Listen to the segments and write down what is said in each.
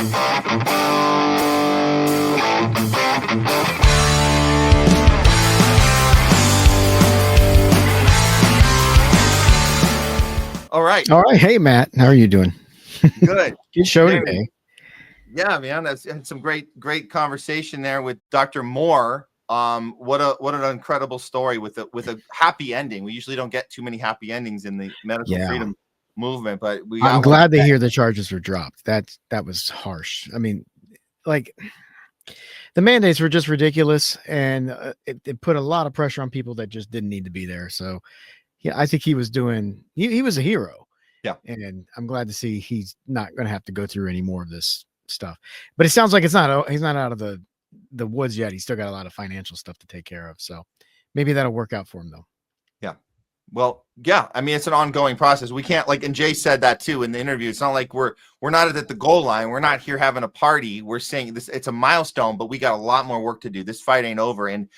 All right. Hey, Matt, how are you doing? Good. Good show today. Yeah, man, that's had some great conversation there with Dr. Moore. What an incredible story with a happy ending. We usually don't get too many happy endings in the medical freedom movement, but I'm glad to hear the charges were dropped. That was harsh. I mean, like, the mandates were just ridiculous, and it put a lot of pressure on people that just didn't need to be there. So, yeah, I think he was he was a hero. Yeah, and I'm glad to see he's not going to have to go through any more of this stuff. But it sounds like he's not out of the woods yet. He's still got a lot of financial stuff to take care of. So maybe that'll work out for him, though. Yeah. Well, yeah. I mean, it's an ongoing process. We can't, like, and Jay said that too in the interview. It's not like we're not at the goal line. We're not here having a party. We're saying this, it's a milestone, but we got a lot more work to do. This fight ain't over. And,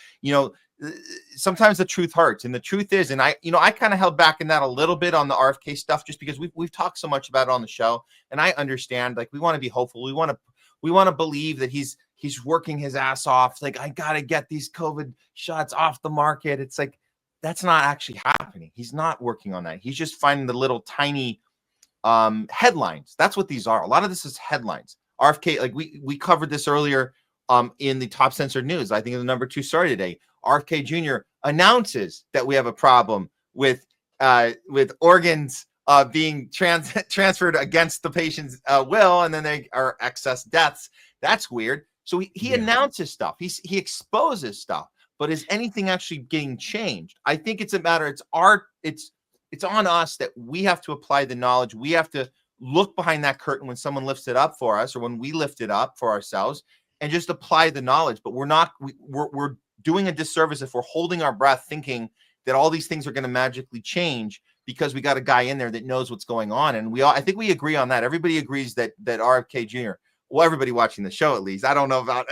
sometimes the truth hurts, and the truth is, and I kind of held back in that a little bit on the RFK stuff, just because we've talked so much about it on the show, and I understand, like, we want to be hopeful. We want to believe that he's working his ass off. Like, I got to get these COVID shots off the market. It's like, that's not actually happening. He's not working on that. He's just finding the little tiny headlines. That's what these are. A lot of this is headlines. RFK, like we covered this earlier in the top censored news. I think the number 2 story today. RFK Jr. announces that we have a problem with organs being transferred against the patient's will, and then they are excess deaths. That's weird. So he announces stuff. He exposes stuff. But is anything actually getting changed? I think it's a matter. It's on us that we have to apply the knowledge. We have to look behind that curtain when someone lifts it up for us, or when we lift it up for ourselves, and just apply the knowledge. But we're doing a disservice if we're holding our breath thinking that all these things are going to magically change because we got a guy in there that knows what's going on. And I think we agree on that. Everybody agrees that RFK Jr., well, everybody watching the show, at least, I don't know about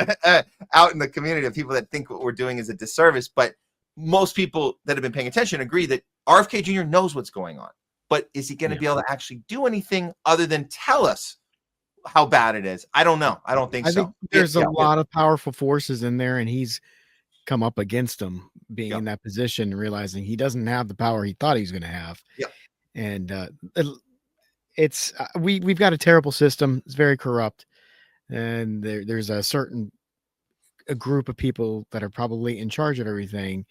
out in the community of people that think what we're doing is a disservice, but most people that have been paying attention agree that RFK Jr. knows what's going on. But is he going to be able to actually do anything other than tell us how bad it is? I don't know. I don't think so. I think there's a lot of powerful forces in there, and he's come up against them being in that position, realizing he doesn't have the power he thought he was going to have. Yeah. And it's we've got a terrible system. It's very corrupt. And there's a group of people that are probably in charge of everything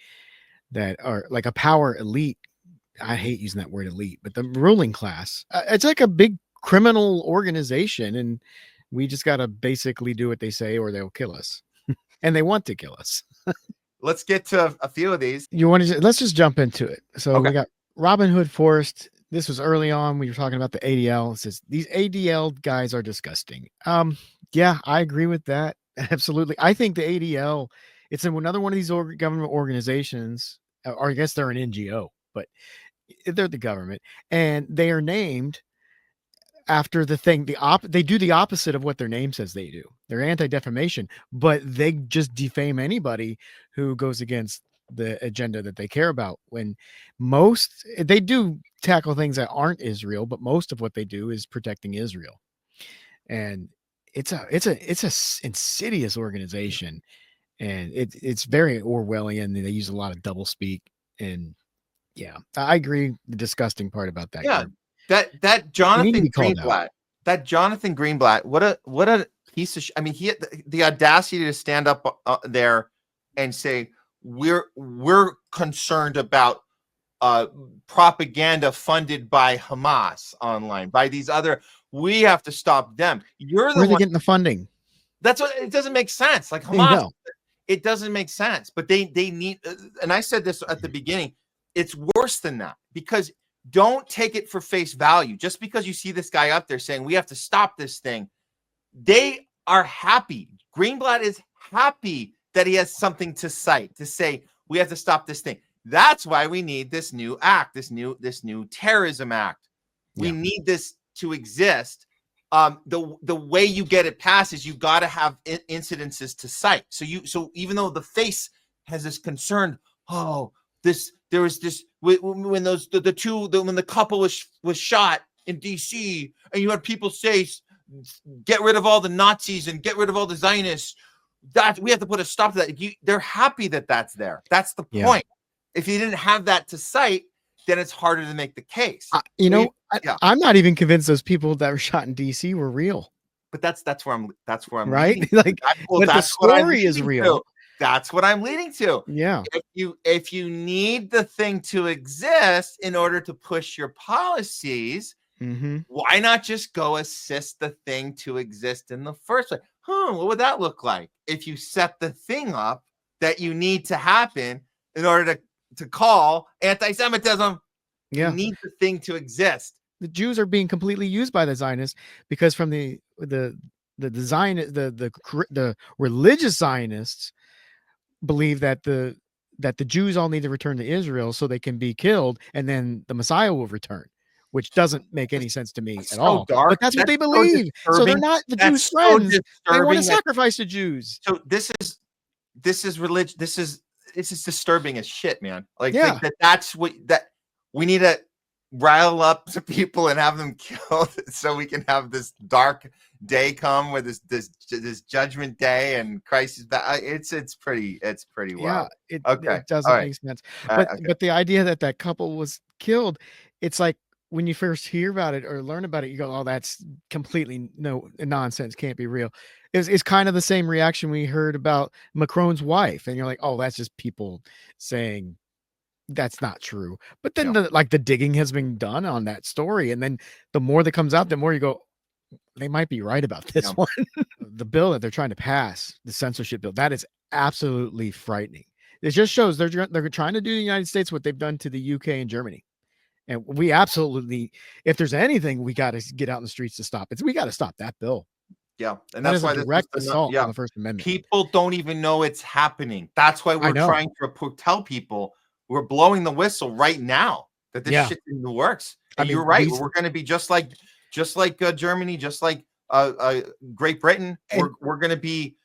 that are like a power elite. I hate using that word elite, but the ruling class, it's like a big criminal organization, and we just got to basically do what they say or they'll kill us. And they want to kill us. Let's get to a few of these. Let's just jump into it. So we got Robin Hood Forest. This was early on. We were talking about the ADL. It says these ADL guys are disgusting. Yeah, I agree with that. Absolutely. I think the ADL, it's another one of these government organizations, or I guess they're an NGO, but they're the government, and they are named after the thing. They do the opposite of what their name says they do. They're anti-defamation, but they just defame anybody who goes against the agenda that they care about. When they do tackle things that aren't Israel, but most of what they do is protecting Israel. And it's a insidious organization, and it's very Orwellian. They use a lot of double speak, and I agree. The disgusting part about that. Yeah. That Jonathan Greenblatt, what a piece of I mean, he had the audacity to stand up there and say, we're concerned about propaganda funded by Hamas online, by these other, we have to stop them. You're the Where are one they getting the funding? That's what, it doesn't make sense. Like Hamas, it doesn't make sense, but they need, and I said this at the beginning, it's worse than that, because don't take it for face value. Just because you see this guy up there saying we have to stop this thing, they are happy. Greenblatt is happy that he has something to cite, to say we have to stop this thing. That's why we need this new act, this new terrorism act. We need this to exist. The way you get it passed is you got to have incidences to cite. So even though the face has this concern, there was this when when the couple was shot in DC, and you had people say get rid of all the Nazis and get rid of all the Zionists. That we have to put a stop to that. They're happy that that's there. That's the point. If you didn't have that to cite, then it's harder to make the case. I'm not even convinced those people that were shot in DC were real. But that's where I'm right. Like, but the story is real. That's what I'm leading to. Yeah. If you need the thing to exist in order to push your policies, why not just go assist the thing to exist in the first place? What would that look like if you set the thing up that you need to happen in order to call anti-Semitism? Yeah. You need the thing to exist. The Jews are being completely used by the Zionists because from the religious Zionists believe that the Jews all need to return to Israel so they can be killed, and then the Messiah will return, which doesn't make any sense to me at all. Dark. But that's what they believe. So they're not the Jews' friends. They want to sacrifice the Jews. So this is religion. This is disturbing as shit, man. Like that's what we need to rile up to people and have them killed so we can have this dark day come with this judgment day and Christ is back. It's pretty wild. It doesn't make sense. But the idea that couple was killed, it's like when you first hear about it or learn about it, you go, oh, that's completely nonsense, can't be real. It's kind of the same reaction we heard about Macron's wife, and you're like, oh, that's just people saying that's not true. But then the digging has been done on that story, and then the more that comes out, the more you go, they might be right about this one. The bill that they're trying to pass, the censorship bill, that is absolutely frightening. It just shows they're trying to do in the United States what they've done to the UK and Germany. And we absolutely, if there's anything we got to get out in the streets to stop it, we got to stop that bill. Yeah, and that's why direct assault on the First Amendment. People don't even know it's happening. That's why we're trying to tell people we're blowing the whistle right now that this shit's in the works. And you're right. We're going to be just like Germany, just like Great Britain. We're going to be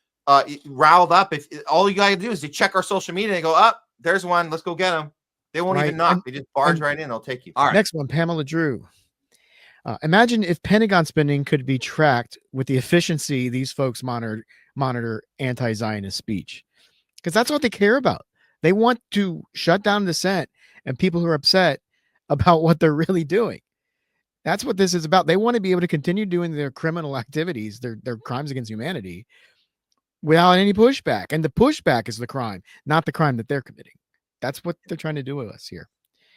riled up. If all you got to do is you check our social media and go, up, there's one. Let's go get them. They won't even knock. They just barge right in. They'll take you. All right. Next one, Pamela Drew. Imagine if Pentagon spending could be tracked with the efficiency these folks monitor anti-Zionist speech, because that's what they care about. They want to shut down dissent and people who are upset about what they're really doing. That's what this is about. They want to be able to continue doing their criminal activities, their crimes against humanity, without any pushback. And the pushback is the crime, not the crime that they're committing. That's what they're trying to do with us here.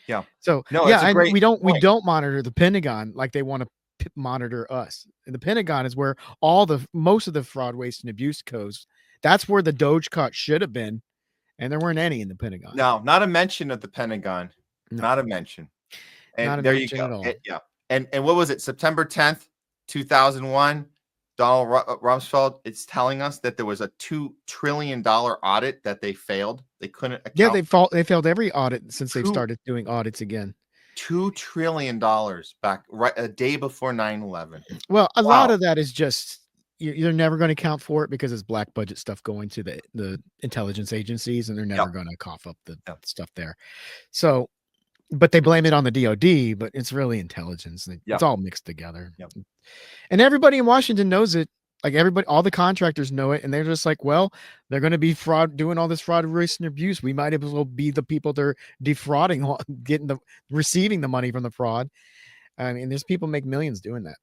Yeah. So we don't monitor the Pentagon like they want to monitor us. And the Pentagon is where most of the fraud, waste, and abuse goes. That's where the Doge cut should have been, and there weren't any in the Pentagon. No, not a mention of the Pentagon. No. Not a mention. And not a there mention you go. At all. And what was it? September 10th, 2001. Donald Rumsfeld is telling us that there was a $2 trillion audit that they failed. They couldn't account. Yeah, they failed every audit since they've started doing audits again. $2 trillion back a day before 9/11. Well, a lot of that is just you're never going to account for it because it's black budget stuff going to the intelligence agencies, and they're never going to cough up the stuff there. So, but they blame it on the DOD, but it's really intelligence. It's all mixed together. Yep. And everybody in Washington knows it. Like everybody, all the contractors know it, and they're just like, well, they're going to be doing all this fraud, waste, and abuse. We might as well be the people they're defrauding, receiving the money from the fraud. I mean, there's people make millions doing that.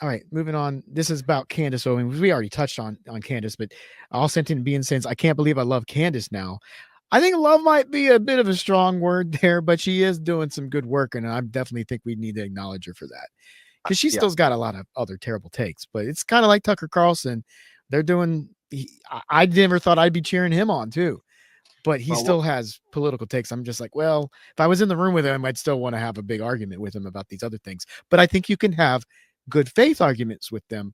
All right, moving on. This is about Candace Owens. We already touched on Candace, but all sentient being saying, I can't believe I love Candace now. I think love might be a bit of a strong word there, but she is doing some good work, and I definitely think we need to acknowledge her for that. Because she still's got a lot of other terrible takes, but it's kind of like Tucker Carlson. They're doing. I never thought I'd be cheering him on too, but he still has political takes. I'm just like, well, if I was in the room with him, I'd still want to have a big argument with him about these other things. But I think you can have good faith arguments with them,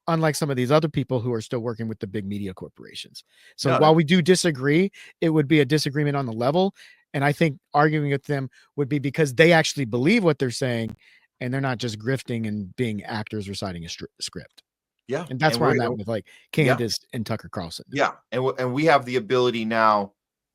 unlike some of these other people who are still working with the big media corporations. So while we do disagree, it would be a disagreement on the level, and I think arguing with them would be because they actually believe what they're saying. And they're not just grifting and being actors reciting a script. Yeah. And that's where I'm at with like Candace and Tucker Carlson. Yeah. And we have the ability now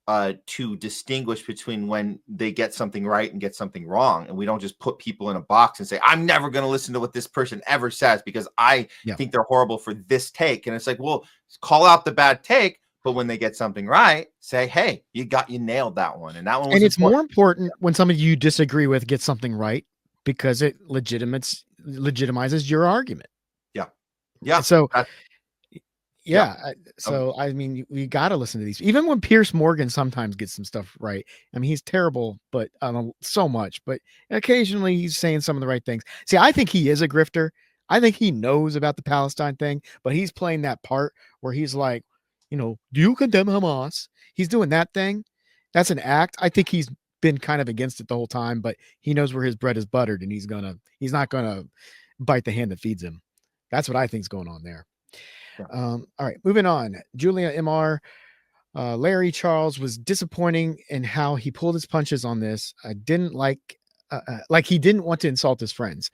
to distinguish between when they get something right and get something wrong. And we don't just put people in a box and say, I'm never going to listen to what this person ever says because I think they're horrible for this take. And it's like, well, call out the bad take. But when they get something right, say, hey, you nailed that one. And that one was it's important. more important when somebody you disagree with gets something right because it legitimizes your argument. Yeah. Yeah. So so I mean, we got to listen to these. Even when Pierce Morgan sometimes gets some stuff right. I mean, he's terrible, but so much. But occasionally he's saying some of the right things. See, I think he is a grifter. I think he knows about the Palestine thing, but he's playing that part where he's like, do you condemn Hamas? He's doing that thing. That's an act. I think he's been kind of against it the whole time, but he knows where his bread is buttered, and he's not gonna bite the hand that feeds him. That's what I think is going on there. Yeah. All right, moving on. Julia MR. Larry Charles was disappointing in how he pulled his punches on this. I didn't like he didn't want to insult his friends.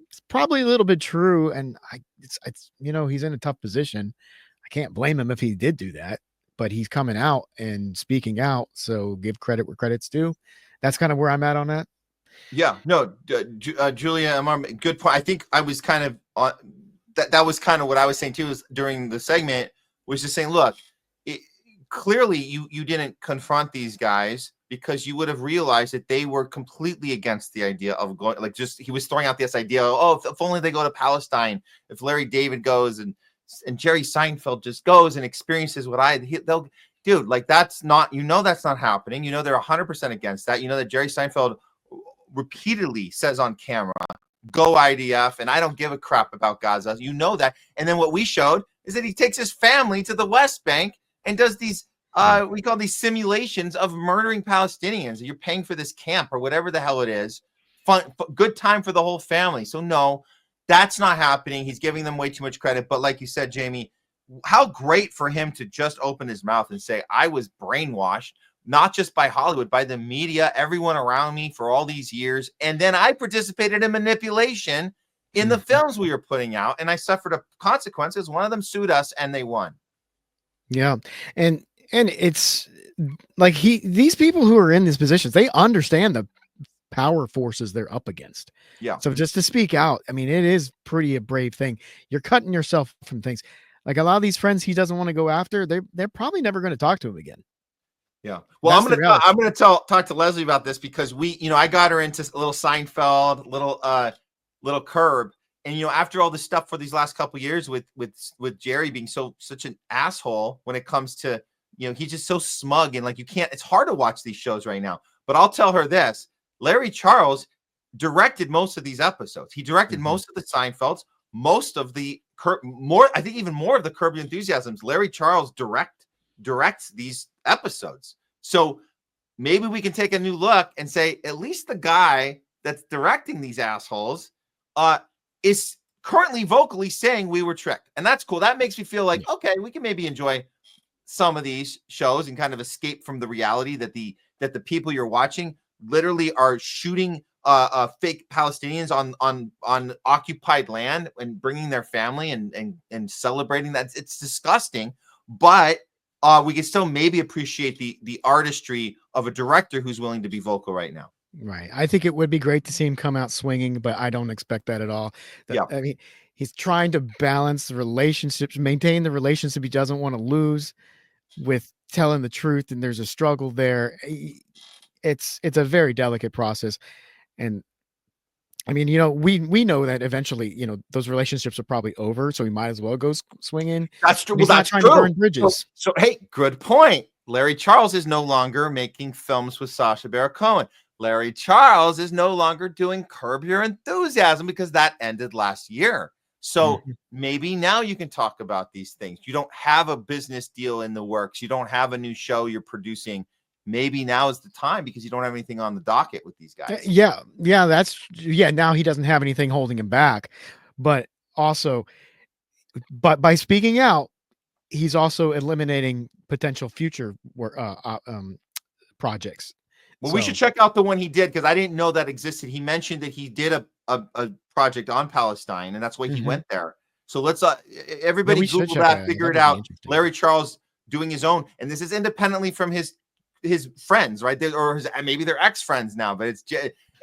It's probably a little bit true, and it's he's in a tough position. I can't blame him if he did do that, but he's coming out and speaking out. So give credit where credit's due. That's kind of where I'm at on that. Yeah, no, Julia, good point. I think I was kind of that was kind of what I was saying too, is during the segment was just saying, look, clearly you didn't confront these guys because you would have realized that they were completely against the idea of going, he was throwing out this idea, if only they go to Palestine, if Larry David goes and Jerry Seinfeld just goes and experiences what that's not, that's not happening. They're 100% against that. That Jerry Seinfeld repeatedly says on camera, go IDF, and I don't give a crap about Gaza. That. And then what we showed is that he takes his family to the West Bank and does these, we call these simulations of murdering Palestinians. You're paying for this camp or whatever the hell it is. Fun, good time for the whole family. So no, that's not happening. He's giving them way too much credit. But like you said, Jayme, how great for him to just open his mouth and say, I was brainwashed, not just by Hollywood, by the media, everyone around me for all these years. And then I participated in manipulation in the films we were putting out, and I suffered consequences. One of them sued us and they won. Yeah. And it's like these people who are in these positions, they understand the power forces they're up against. Yeah. So just to speak out, I mean, it is pretty a brave thing. You're cutting yourself from things. Like a lot of these friends he doesn't want to go after, they're probably never going to talk to him again. Yeah. Well, I'm going to talk to Leslie about this because I got her into a little Seinfeld, little Curb. And, after all this stuff for these last couple of years with Jerry being such an asshole when it comes to, he's just so smug and it's hard to watch these shows right now. But I'll tell her this, Larry Charles directed most of these episodes. He directed most of the Seinfelds, most of the I think even more of the Curb Your Enthusiasms. Larry Charles directs these episodes. So maybe we can take a new look and say, at least the guy that's directing these assholes is currently vocally saying we were tricked. And that's cool. That makes me feel like, okay, we can maybe enjoy some of these shows and kind of escape from the reality that the people you're watching literally are shooting fake Palestinians on occupied land and bringing their family and celebrating that. It's disgusting, but we can still maybe appreciate the artistry of a director who's willing to be vocal right now. Right. I think it would be great to see him come out swinging, but I don't expect that at all. I mean, he's trying to balance the relationships, maintain the relationship he doesn't want to lose with telling the truth, and there's a struggle there. It's a very delicate process. And I mean, we know that eventually, those relationships are probably over, so he might as well go swinging. That's true. Well, that's trying to burn bridges. So, hey, good point. Larry Charles is no longer making films with Sacha Baron Cohen. Larry Charles is no longer doing Curb Your Enthusiasm because that ended last year. So maybe now you can talk about these things. You don't have a business deal in the works. You don't have a new show you're producing. Maybe now is the time because you don't have anything on the docket with these guys. Now he doesn't have anything holding him back, but by speaking out, he's also eliminating potential future projects. Well, we should check out the one he did because I didn't know that existed. He mentioned that he did a project on Palestine, and that's why he went there. So let's everybody Google that, figure it out. Larry Charles doing his own, and this is independently from his his friends, right? Maybe they're ex-friends now, but it's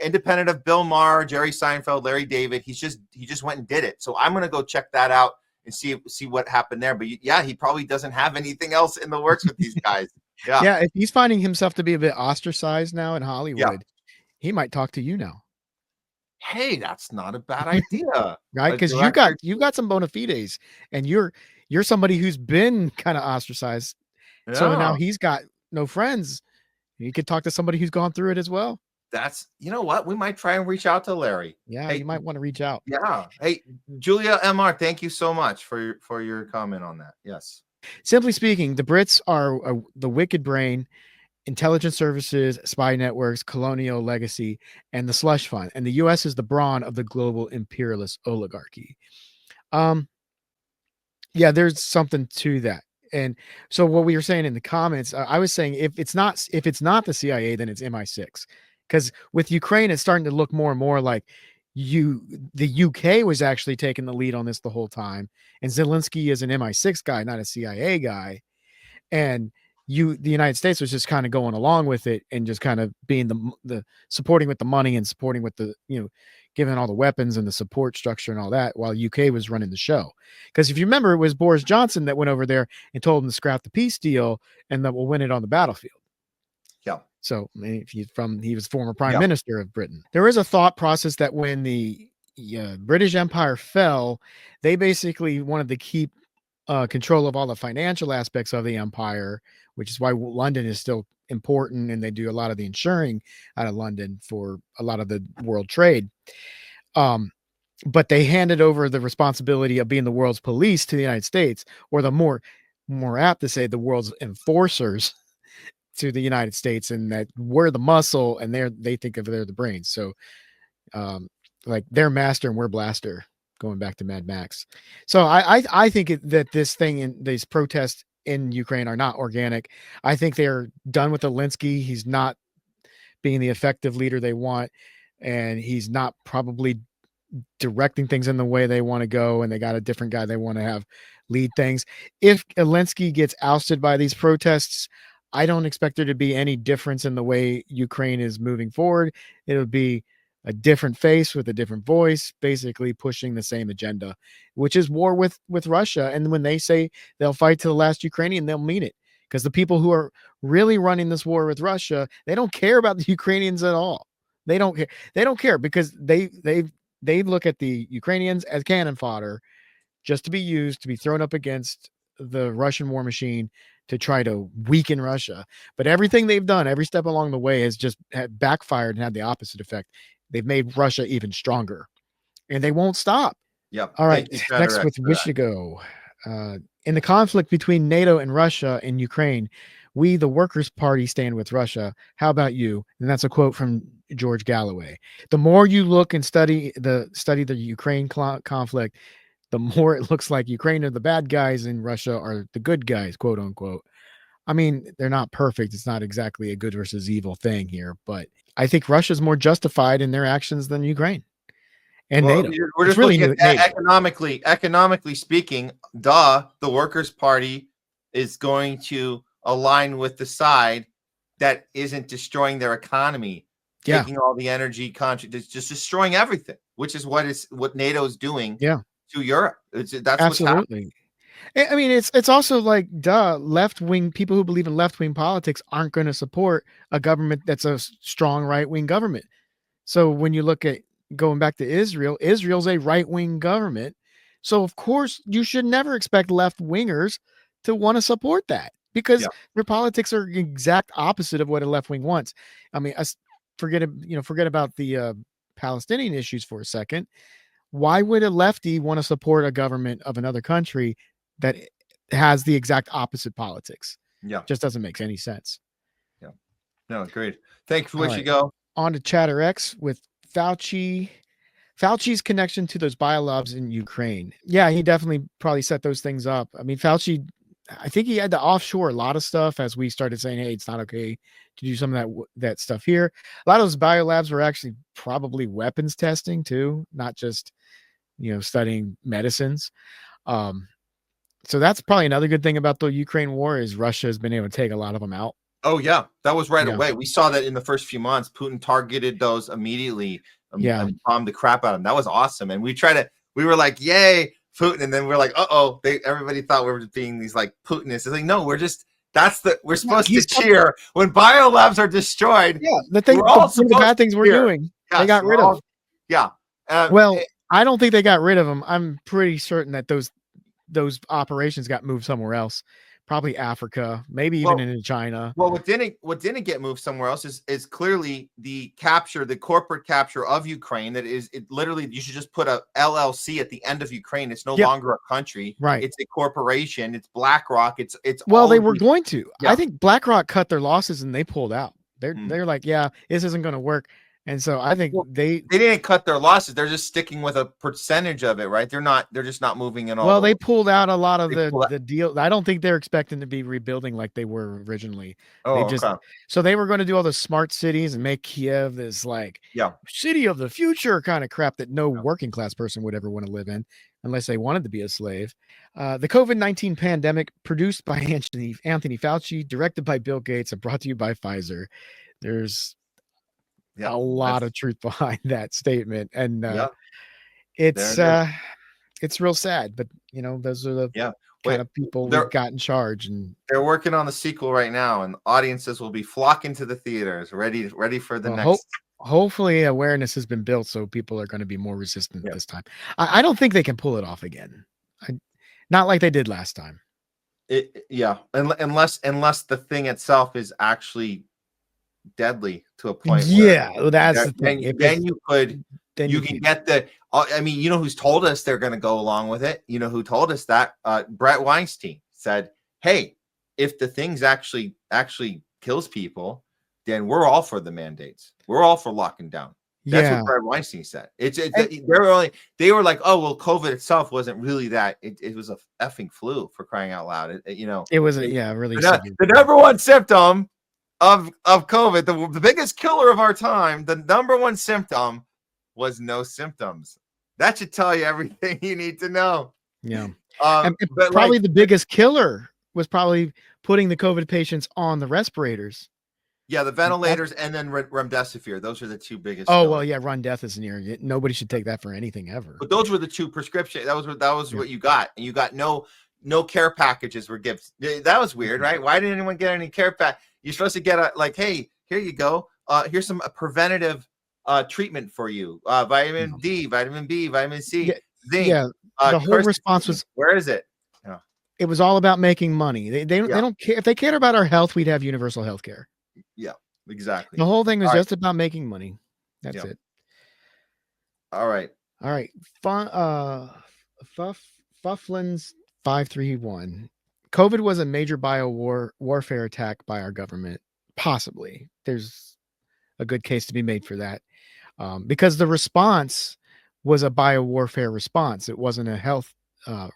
independent of Bill Maher, Jerry Seinfeld, Larry David. He just went and did it. So I'm gonna go check that out and see what happened there. But yeah, he probably doesn't have anything else in the works with these guys. Yeah. Yeah, if he's finding himself to be a bit ostracized now in Hollywood, he might talk to you now. Hey, that's not a bad idea. Right? Because you've got some bona fides, and you're somebody who's been kind of ostracized. Yeah. So now he's got no friends. You could talk to somebody who's gone through it as well. You know what? We might try and reach out to Larry. Yeah, you might want to reach out. Yeah. Hey, Julia MR, thank you so much for your comment on that. Yes. Simply speaking, the Brits are the wicked brain, intelligence services, spy networks, colonial legacy, and the slush fund. And the U.S. is the brawn of the global imperialist oligarchy. Yeah, there's something to that. And so what we were saying in the comments, I was saying if it's not the CIA, then it's MI6. Because with Ukraine, it's starting to look more and more like the UK was actually taking the lead on this the whole time. And Zelensky is an MI6 guy, not a CIA guy. And the United States was just kind of going along with it and just kind of being the supporting with the money and supporting with the, giving all the weapons and the support structure and all that, while UK was running the show. Because if you remember, it was Boris Johnson that went over there and told him to scrap the peace deal and that we'll win it on the battlefield. Yeah. So he was former prime minister of Britain. There is a thought process that when the British Empire fell, they basically wanted to keep control of all the financial aspects of the empire, which is why London is still important, and they do a lot of the insuring out of London for a lot of the world trade. But they handed over the responsibility of being the world's police to the United States, or the more apt to say the world's enforcers to the United States, and that we're the muscle and they think of they're the brains. So like they're master and we're blaster, going back to Mad Max. So I think that this thing in these protests in Ukraine are not organic. I think they're done with Zelensky. He's not being the effective leader they want, and he's not probably directing things in the way they want to go, and they got a different guy they want to have lead things. If Zelensky gets ousted by these protests, I don't expect there to be any difference in the way Ukraine is moving forward. It'll be a different face with a different voice, basically pushing the same agenda, which is war with Russia. And when they say they'll fight to the last Ukrainian, they'll mean it, because the people who are really running this war with Russia, they don't care about the Ukrainians at all. They don't care. They don't care because they look at the Ukrainians as cannon fodder, just to be used to be thrown up against the Russian war machine to try to weaken Russia. But everything they've done, every step along the way, has just backfired and had the opposite effect. They've made Russia even stronger, and they won't stop. Yep. All right. Next with Wishigo. In the conflict between NATO and Russia in Ukraine, we, the Workers' Party, stand with Russia. How about you? And that's a quote from George Galloway. The more you look and study the Ukraine conflict, the more it looks like Ukraine are the bad guys and Russia are the good guys, quote unquote. I mean, they're not perfect. It's not exactly a good versus evil thing here, but I think Russia's more justified in their actions than Ukraine and NATO. We're just really looking at economically speaking, the Workers' Party is going to align with the side that isn't destroying their economy, taking all the energy, just destroying everything, which is what NATO is doing. To Europe. That's absolutely what's happening. I mean, it's also like, left-wing people who believe in left-wing politics aren't going to support a government that's a strong right-wing government. So when you look at going back to Israel's a right-wing government. So of course you should never expect left-wingers to want to support that, because their politics are the exact opposite of what a left-wing wants. I mean, forget about the Palestinian issues for a second. Why would a lefty want to support a government of another country that has the exact opposite politics? Just doesn't make any sense. No, agreed. Thanks for wishing go. On to Chatter X with Fauci's connection to those biolabs in Ukraine. Yeah, he definitely probably set those things up. I mean, Fauci, I think he had to offshore a lot of stuff as we started saying, hey, it's not okay to do some of that stuff here. A lot of those biolabs were actually probably weapons testing too, not just, studying medicines. So that's probably another good thing about the Ukraine war, is Russia has been able to take a lot of them out Oh yeah, that was right Yeah. away. We saw that in the first few months. Putin targeted those immediately, Yeah. and bombed the crap out of them. That was awesome. And we were like, yay, Putin. And then we're like, everybody thought we were being these like Putinists. It's like, no, we're supposed to cheer when biolabs are destroyed. Yeah, the bad things we're doing, they got rid of. Yeah. Well, I don't think they got rid of them. I'm pretty certain that those operations got moved somewhere else, probably Africa, maybe even into China. Well, what didn't get moved somewhere else is clearly the corporate capture of Ukraine. That is, it literally, you should just put a LLC at the end of Ukraine. It's no longer a country, right? It's a corporation. It's BlackRock. It's well, they were going to. Yeah. I think BlackRock cut their losses and they pulled out. They're like, yeah, this isn't going to work. And so I think they didn't cut their losses. They're just sticking with a percentage of it, right? They're just not moving in all. Well, they pulled out a lot of the deal. I don't think they're expecting to be rebuilding like they were originally. So they were going to do all the smart cities and make Kiev this like city of the future kind of crap that no working class person would ever want to live in unless they wanted to be a slave. The COVID-19 pandemic, produced by Anthony Fauci, directed by Bill Gates, and brought to you by Pfizer. There's a lot of truth behind that statement, and it's real sad, but those are the kind of people we've got in charge, and they're working on the sequel right now, and audiences will be flocking to the theaters ready for the next. Hopefully awareness has been built, so people are going to be more resistant this time. I don't think they can pull it off again, not like they did last time. Unless the thing itself is actually deadly to a point. That's the thing. Then you can get the. I mean, who's told us they're going to go along with it? You know who told us that? Brett Weinstein said, "Hey, if the thing's actually kills people, then we're all for the mandates. We're all for locking down." That's what Brett Weinstein said. They were like, oh well, COVID itself wasn't really that. It was a effing flu, for crying out loud. It was really the number one symptom of COVID, the biggest killer of our time, the number one symptom was no symptoms. That should tell you everything you need to know. Yeah. But probably the biggest killer was probably putting the COVID patients on the respirators. Yeah, the ventilators and then remdesivir. Those are the two biggest. Oh, well, yeah, remdesivir. Nobody should take that for anything ever. But those were the two prescriptions. That was what you got. And you got no care packages were given. That was weird, right? Why didn't anyone get any care pack? You're supposed to get hey, here you go. Here's some preventative treatment for you. Vitamin D, vitamin B, vitamin C, zinc. Yeah, the whole response was, where is it? Yeah. It was all about making money. They don't care. If they cared about our health, we'd have universal health care. Yeah, exactly. The whole thing was just about making money. That's it. All right. Fufflins 531. COVID was a major warfare attack by our government. Possibly. There's a good case to be made for that. Because the response was a biowarfare response. It wasn't a health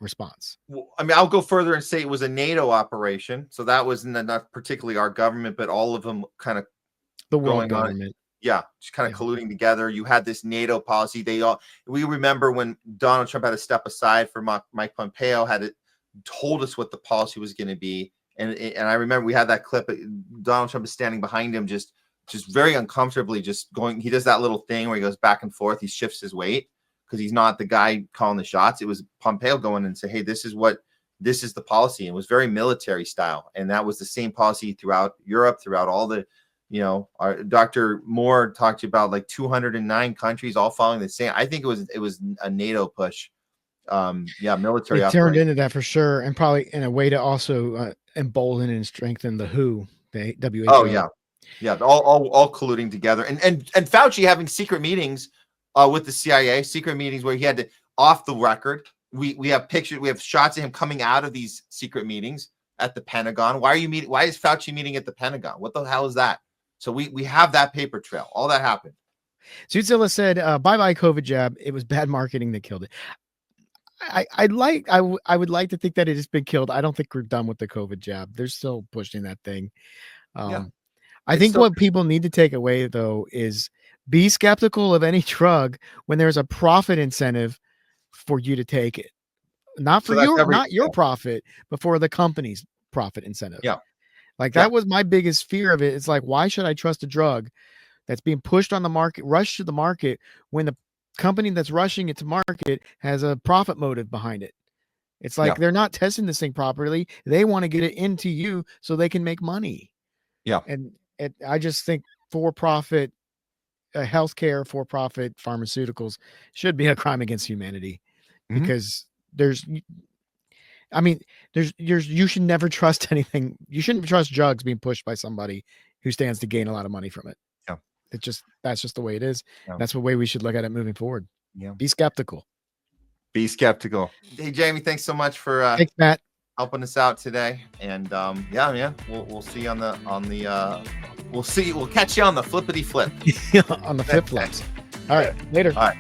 response. Well, I mean, I'll go further and say it was a NATO operation. So that was not particularly our government, but all of them kind of the world government. Just kind of colluding together. You had this NATO policy. We remember when Donald Trump had to step aside for Mike Pompeo, told us what the policy was going to be. And I remember we had that clip. Donald Trump is standing behind him, just very uncomfortably, just going. He does that little thing where he goes back and forth. He shifts his weight because he's not the guy calling the shots. It was Pompeo going and say, hey, this is the policy. It was very military style. And that was the same policy throughout Europe, throughout all the, our Dr. Moore talked about like 209 countries all following the same. I think it was a NATO push. Military. It turned into that for sure. And probably in a way to also embolden and strengthen the WHO, the WHO. Oh yeah. Yeah. All colluding together and Fauci having secret meetings with the CIA, secret meetings where he had to off the record. We have pictures, we have shots of him coming out of these secret meetings at the Pentagon. Why is Fauci meeting at the Pentagon? What the hell is that? So we have that paper trail. All that happened. Zootzilla said, bye-bye COVID jab. It was bad marketing that killed it. I would like to think that it has been killed. I don't think we're done with the COVID jab. They're still pushing that thing. I think what people need to take away though is be skeptical of any drug when there's a profit incentive for you to take it. Not for not your profit, but for the company's profit incentive. Yeah. Like that was my biggest fear of it. It's like, why should I trust a drug that's being pushed on the market, rushed to the market, when the company that's rushing it to market has a profit motive behind it? It's like they're not testing this thing properly. They want to get it into you so they can make money. Yeah. And I just think for-profit healthcare, for-profit pharmaceuticals should be a crime against humanity, because you should never trust anything. You shouldn't trust drugs being pushed by somebody who stands to gain a lot of money from it. Yeah. That's just the way it is. Yeah. That's the way we should look at it moving forward. Yeah. Be skeptical. Be skeptical. Hey, Jayme, thanks so much for thanks, Matt, helping us out today. And we'll see you on the we'll catch you on the flippity flip. on the flip flops. All right, later. All right.